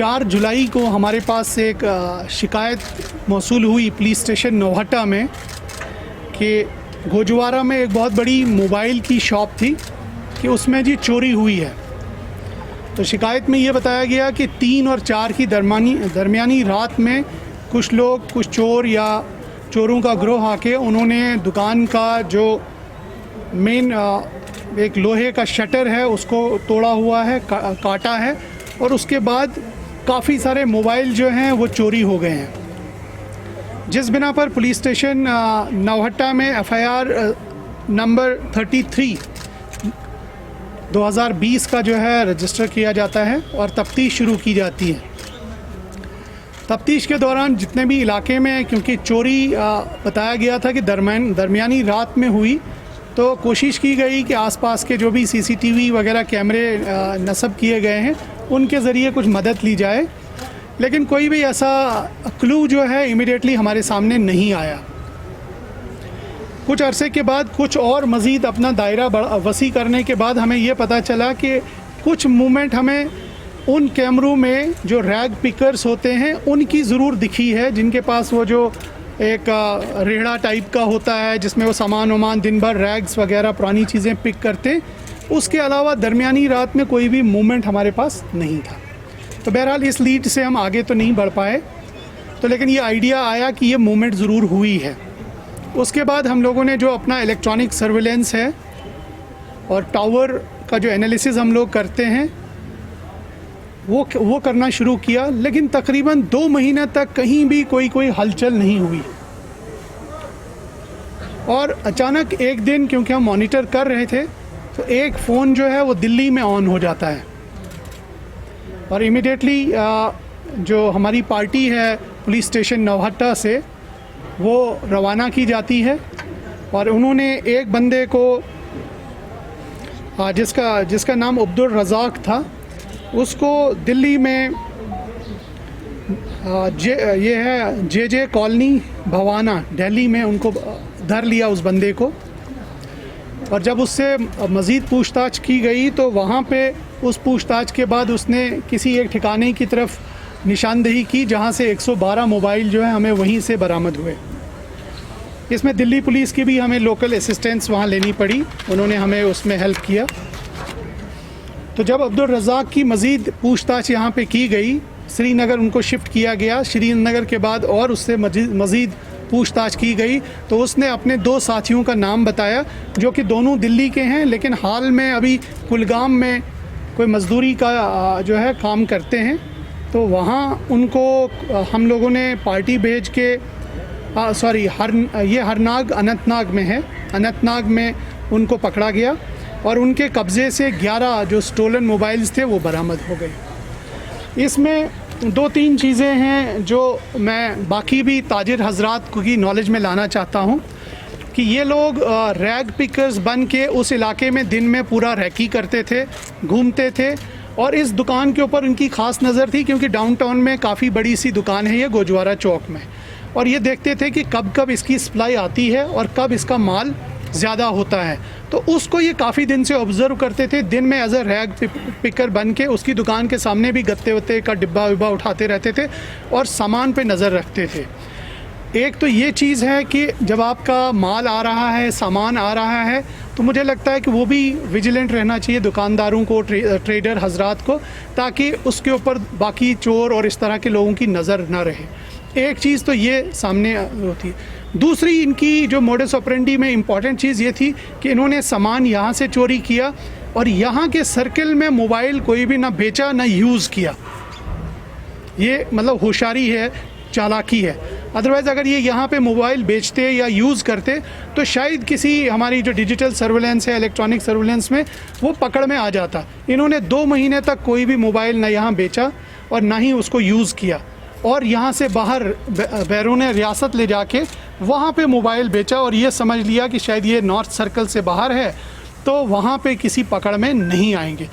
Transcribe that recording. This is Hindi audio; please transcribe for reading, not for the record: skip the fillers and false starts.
4 जुलाई को हमारे पास एक शिकायत मौसूल हुई पुलिस स्टेशन नौहट्टा में कि गोजवारा में एक बहुत बड़ी मोबाइल की शॉप थी कि उसमें जी चोरी हुई है। तो शिकायत में ये बताया गया कि 3 और 4 की दरमियानी रात में कुछ लोग, कुछ चोर या चोरों का गिरोह आके उन्होंने दुकान का जो मेन एक लोहे का शटर है उसको तोड़ा हुआ है, काटा है, और उसके बाद काफ़ी सारे मोबाइल जो हैं वो चोरी हो गए हैं। जिस बिना पर पुलिस स्टेशन नौहट्टा में FIR नंबर 33 2020 का जो है रजिस्टर किया जाता है और तफ्तीश शुरू की जाती है। तफ्तीश के दौरान जितने भी इलाके में, क्योंकि चोरी बताया गया था कि दरमियानी रात में हुई, तो कोशिश की गई कि आसपास के जो भी CCTV वगैरह कैमरे नस्ब किए गए हैं उनके ज़रिए कुछ मदद ली जाए, लेकिन कोई भी ऐसा क्लू जो है इमीडिएटली हमारे सामने नहीं आया। कुछ अरसे के बाद कुछ और मज़ीद अपना दायरा वसी करने के बाद हमें ये पता चला कि कुछ मूवमेंट हमें उन कैमरों में जो रैग पिकर्स होते हैं उनकी ज़रूर दिखी है, जिनके पास वो जो एक रेहड़ा टाइप का होता है जिसमें वो सामान दिन भर रैग्स वगैरह पुरानी चीज़ें पिक करते। उसके अलावा दरमियानी रात में कोई भी मूवमेंट हमारे पास नहीं था। तो बहरहाल इस लीड से हम आगे तो नहीं बढ़ पाए, तो लेकिन ये आइडिया आया कि ये मूवमेंट ज़रूर हुई है। उसके बाद हम लोगों ने जो अपना इलेक्ट्रॉनिक सर्विलेंस है और टावर का जो एनालिसिस हम लोग करते हैं वो करना शुरू किया, लेकिन तकरीबन 2 महीने तक कहीं भी कोई हलचल नहीं हुई। और अचानक एक दिन, क्योंकि हम मॉनिटर कर रहे थे, तो एक फ़ोन जो है वो दिल्ली में ऑन हो जाता है और इमीडिएटली जो हमारी पार्टी है पुलिस स्टेशन नौहट्टा से वो रवाना की जाती है और उन्होंने एक बंदे को जिसका नाम अब्दुल रज़ाक था, उसको दिल्ली में ये है JJ कॉलोनी भवाना दिल्ली में उनको धर लिया उस बंदे को। और जब उससे मज़ीद पूछताछ की गई तो वहाँ पे उस पूछताछ के बाद उसने किसी एक ठिकाने की तरफ निशानदेही की जहाँ से 112 मोबाइल जो है हमें वहीं से बरामद हुए। इसमें दिल्ली पुलिस की भी हमें लोकल असिस्टेंस वहाँ लेनी पड़ी, उन्होंने हमें उसमें हेल्प किया। तो जब अब्दुल रज़ाक की मज़ीद पूछताछ यहाँ पे की गई, श्रीनगर उनको शिफ्ट किया गया, श्रीनगर के बाद और उससे मज़ीद पूछताछ की गई, तो उसने अपने 2 साथियों का नाम बताया जो कि दोनों दिल्ली के हैं, लेकिन हाल में अभी कुलगाम में कोई मज़दूरी का जो है काम करते हैं। तो वहाँ उनको हम लोगों ने पार्टी भेज के ये हरनाग अनंतनाग में है, अनंतनाग में उनको पकड़ा गया और उनके कब्ज़े से 11 जो स्टोलन मोबाइल्स थे वो बरामद हो गए। इसमें 2-3 चीज़ें हैं जो मैं बाकी भी ताजिर हजरात की नॉलेज में लाना चाहता हूँ कि ये लोग रैग पिकर्स बन के उस इलाके में दिन में पूरा रैकी करते थे, घूमते थे, और इस दुकान के ऊपर उनकी ख़ास नज़र थी क्योंकि डाउनटाउन में काफ़ी बड़ी सी दुकान है ये गोजवारा चौक में, और ये देखते थे कि कब कब इसकी सप्लाई आती है और कब इसका माल ज़्यादा होता है। तो उसको ये काफ़ी दिन से ऑब्ज़र्व करते थे, दिन में एज अ रैग पिकर बन के उसकी दुकान के सामने भी गत्ते वत्ते का डिब्बा विब्बा उठाते रहते थे और सामान पे नज़र रखते थे। एक तो ये चीज़ है कि जब आपका माल आ रहा है, सामान आ रहा है, तो मुझे लगता है कि वो भी विजिलेंट रहना चाहिए दुकानदारों को, ट्रेडर हजरात को, ताकि उसके ऊपर बाकी चोर और इस तरह के लोगों की नज़र ना रहे। एक चीज़ तो ये सामने होती है। दूसरी, इनकी जो मोडस ऑपरेंडी में इम्पॉर्टेंट चीज़ ये थी कि इन्होंने सामान यहाँ से चोरी किया और यहाँ के सर्कल में मोबाइल कोई भी ना बेचा ना यूज़ किया। ये मतलब होशियारी है, चालाकी है। अदरवाइज़ अगर ये यहाँ पे मोबाइल बेचते या यूज़ करते तो शायद किसी हमारी जो डिजिटल सर्विलेंस है, इलेक्ट्रॉनिक सर्विलेंस में वो पकड़ में आ जाता। इन्होंने 2 महीने तक कोई भी मोबाइल ना यहाँ बेचा और ना ही उसको यूज़ किया, और यहाँ से बाहर बैरून रियासत ले जाके वहाँ पे मोबाइल बेचा और ये समझ लिया कि शायद ये नॉर्थ सर्कल से बाहर है तो वहाँ पे किसी पकड़ में नहीं आएंगे।